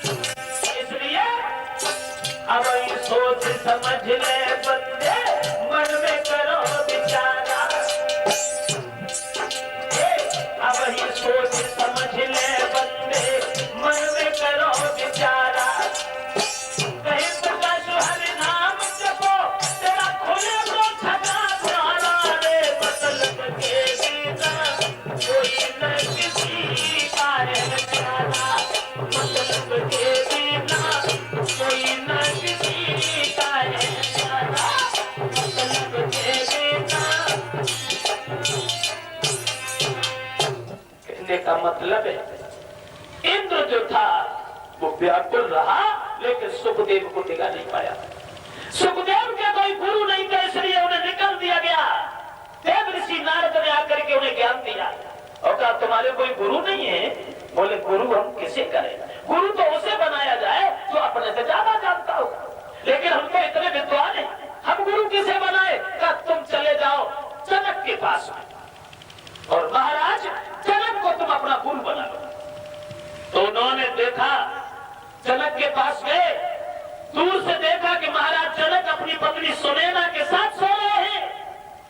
इसलिए अब ये सोच समझ ले बंदे, मन में करो विचारा। अब ये सोच समझ ले बंदे, मन में करो विचारा। कहीं प्रकाश हरि नाम जपो, तेरा खुले को ठगा द्वारा रे। मतलब के बिना कोई न किसी का है प्यारा। मतलब के बिना कोई न किसी का है प्यारा। मतलब के बिना। कहने का मतलब है इंद्र जो था वो व्याकुल रहा, लेकिन सुखदेव को टिका नहीं पाया। सुखदेव के कोई गुरु नहीं थे, इसलिए उन्हें निकल दिया गया। देव ऋषि नारद ने आकर के उन्हें ज्ञान दिया और कहा तुम्हारे कोई गुरु नहीं है? बोले गुरु हम किसे करें? गुरु तो उसे बनाया जाए जो अपने से ज्यादा जानता हो, लेकिन हम तो इतने विद्वान हैं, हम गुरु किसे बनाए? कहा तुम चले जाओ जनक के पास में और महाराज जनक को तुम अपना गुरु बना लो। तो उन्होंने देखा, जनक के पास गए, दूर से देखा कि महाराज जनक अपनी पत्नी सुनैना के साथ सो रहे हैं।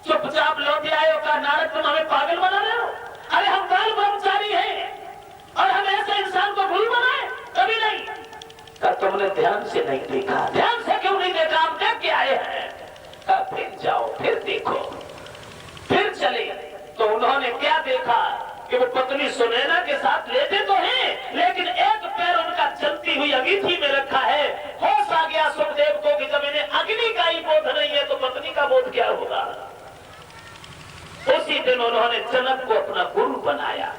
चुपचाप लौट आए और कहा नारद तुम हमें पागल बना रहे हो? अरे हम बाल ब्रह्मचारी हैं और हम ऐसे इंसान को गुरु बनाए? कभी नहीं। कहा तुमने ध्यान से नहीं देखा। ध्यान से क्यों नहीं देखा? हम देख के आए हैं। कहा फिर जाओ, फिर देखो। फिर चले तो उन्होंने क्या देखा कि वो पत्नी सुनैना के साथ लेटे तो हैं, लेकिन एक पैर उनका जलती हुई अंगीठी में रखा है। होश आ गया सुखदेव को कि जब इन्हें अग्नि का ही बोध नहीं है तो पत्नी का बोध क्या होगा। उसी दिन उन्होंने जनक को अपना गुरु बनाया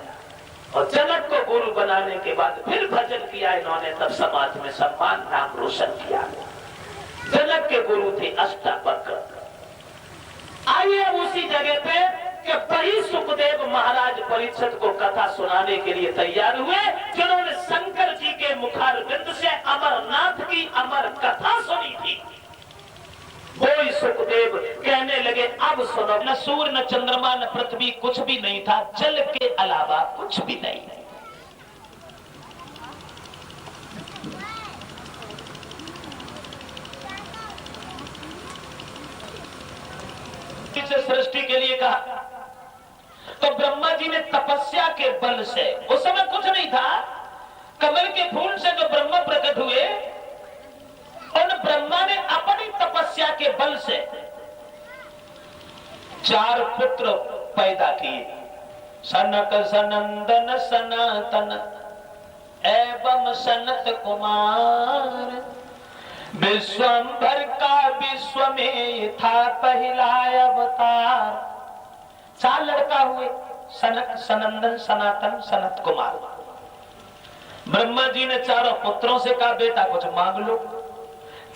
और जनक को गुरु बनाने के बाद फिर भजन किया इन्होंने, तब समाज में सम्मान नाम रोशन किया। जनक के गुरु थे अष्टावक्र। आइए उसी जगह पे कि वही सुखदेव महाराज परीक्षित को कथा सुनाने के लिए तैयार हुए, जिन्होंने शंकर जी के मुखारविंद से अमरनाथ की अमर कथा सुनी थी। वही सुखदेव कहने लगे अब सुनो, न सूर्य न चंद्रमा न पृथ्वी कुछ भी नहीं था, जल के अलावा कुछ भी नहीं। सृष्टि के लिए कहा तो ब्रह्मा जी ने तपस्या के बल से, उस समय कुछ नहीं था, कमल के फूल से जो ब्रह्मा प्रकट हुए, उन ब्रह्मा ने अपनी तपस्या के बल से 4 पुत्र पैदा किए। सनक सनंदन सनातन एवं सनत कुमार। विश्वंभर का विश्व में था पहला अवतार। 4 लड़का हुए, सनक सनंदन सनातन सनत कुमार। ब्रह्मा जी ने चारों पुत्रों से कहा बेटा कुछ मांग लो।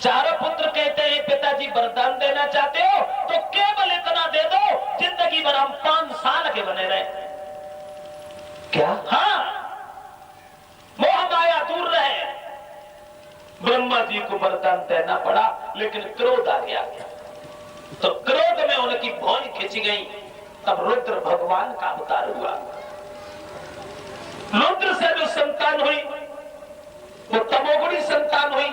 चारों पुत्र कहते हैं पिताजी वरदान देना चाहते हो तो केवल इतना दे दो, जिंदगी भर हम 5 साल के बने रहे। क्या? हाँ, मोह माया दूर रहे। ब्रह्मा जी को वरदान देना पड़ा, लेकिन क्रोध आ गया। तो क्रोध में उनकी भौं खिंच गई। तब रुद्र भगवान का अवतार हुआ। रुद्र से जो संतान हुई वो तमोगुणी संतान हुई।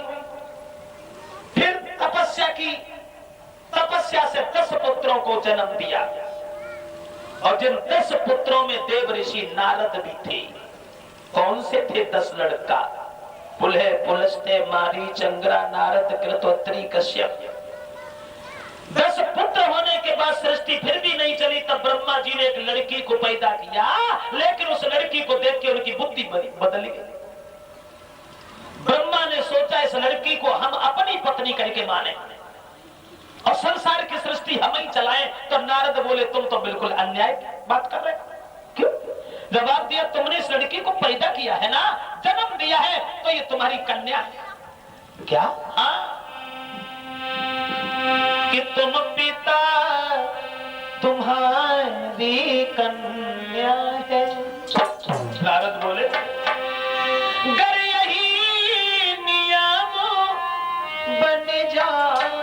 फिर तपस्या की, तपस्या से 10 पुत्रों को जन्म दिया और जिन 10 पुत्रों में देव ऋषि नारद भी थे। कौन से थे 10 लड़का? पुलह पुलस्त्य मारी चंद्रा नारद कृतोत्री कश्यप। 10 पुत्र होने के बाद सृष्टि फिर भी नहीं चली, तब ब्रह्मा जी ने एक लड़की को पैदा किया, लेकिन उस लड़की को देख के उनकी बुद्धि बदल गई। ब्रह्मा ने सोचा इस लड़की को हम अपनी पत्नी करके माने और संसार की सृष्टि हम ही चलाएं। तो नारद बोले तुम तो बिल्कुल अन्याय बात कर रहे हो। क्यों? जवाब दिया तुमने इस लड़की को पैदा किया है ना, जन्म दिया है, तो ये तुम्हारी कन्या है। क्या? हाँ, कि तुम पिता तुम्हारी कन्या है। नारद बोले गर यही नियम बन जाएगा।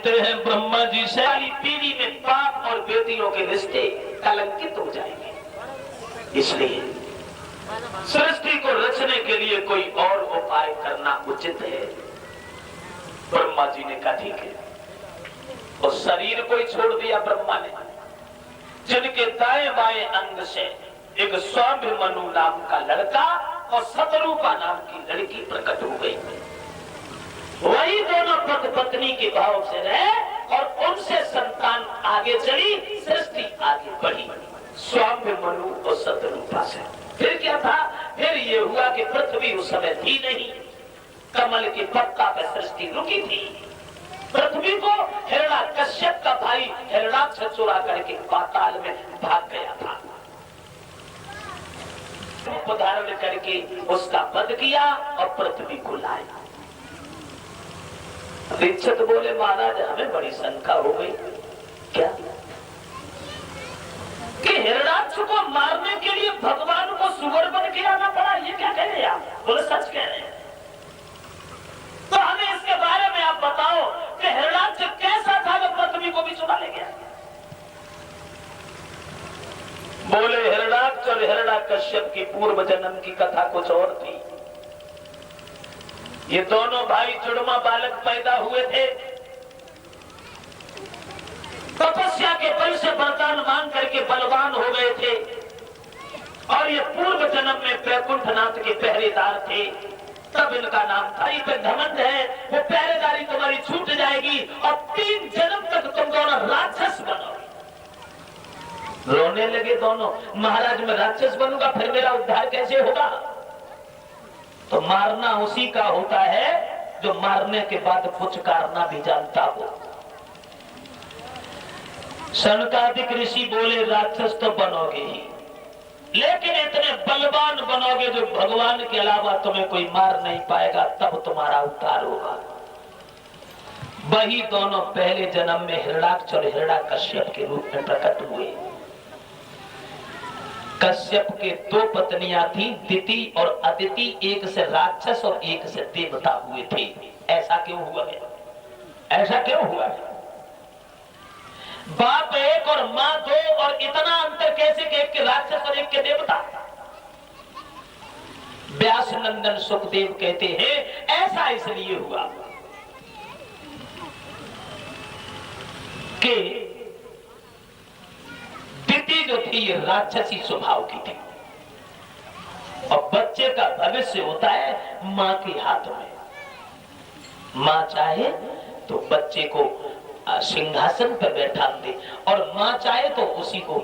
कहते हैं ब्रह्मा जी से पीढ़ी में बाप और बेटियों के रिश्ते कलंकित हो जाएंगे, इसलिए सृष्टि को रचने के लिए कोई और उपाय करना उचित है। ब्रह्मा जी ने कहा ठीक है, और शरीर को ही छोड़ दिया ब्रह्मा ने, जिनके दाएं बाएं अंग से एक स्वामी मनु नाम का लड़का और सतरूपा नाम की लड़की प्रकट हो गई। वही दोनों पति पत्नी के भाव से रहे और उनसे संतान आगे चली, सृष्टि आगे बढ़ी स्वामी मनु और सतरूपा से। फिर क्या था, फिर ये हुआ कि पृथ्वी उस समय थी नहीं, कमल की पत्ता पर सृष्टि रुकी थी। पृथ्वी को हिरण्यकश्यप का भाई हिरण्याक्ष चुरा करके पाताल में भाग गया था। रूप धारण करके उसका वध किया और पृथ्वी को लाया। दीक्षित बोले महाराज हमें बड़ी शंका हो गई, क्या कि हिरण्याक्ष को मारने के लिए भगवान को सुअर बन के आना पड़ा, ये क्या कह रहे हैं आप? बोले सच कह रहे हैं। तो हमें इसके बारे में आप बताओ कि हिरण्याक्ष कैसा था जो पृथ्वी को भी चुरा ले गया? बोले हिरण्याक्ष और हिरण्यकश्यप की पूर्व जन्म की कथा कुछ और थी। ये दोनों भाई जुड़वा बालक पैदा हुए थे, तपस्या के बल से वरदान मांग करके बलवान हो गए थे, और ये पूर्व जन्म में वैकुंठनाथ के पहरेदार थे। तब इनका नाम था, पे घमंड है, वो पहरेदारी तुम्हारी छूट जाएगी और 3 जन्म तक तुम दोनों राक्षस बनोगे। रोने लगे दोनों, महाराज मैं राक्षस बनूंगा फिर मेरा उद्धार कैसे होगा? तो मारना उसी का होता है जो मारने के बाद पुचकारना भी जानता हो। सनकादिक ऋषि बोले राक्षस तो बनोगे ही, लेकिन इतने बलवान बनोगे जो भगवान के अलावा तुम्हें कोई मार नहीं पाएगा, तब तुम्हारा उद्धार होगा। वही दोनों पहले जन्म में हिरण्याक्ष और हिरण्यकश्यप के रूप में प्रकट हुए। कश्यप के 2 पत्नियां थी, दिति और अदिति, एक से राक्षस और एक से देवता हुए थे। ऐसा क्यों हुआ है? ऐसा क्यों हुआ है? बाप एक और मां 2 और इतना अंतर कैसे कि एक के राक्षस और एक के देवता? व्यास नंदन सुखदेव कहते हैं ऐसा इसलिए हुआ कि दिति जो थी ये राक्षसी स्वभाव की थी, और बच्चे का भविष्य होता है मां के हाथ में। मां चाहे तो बच्चे को सिंहासन पर बैठा दे और मां चाहे तो उसी को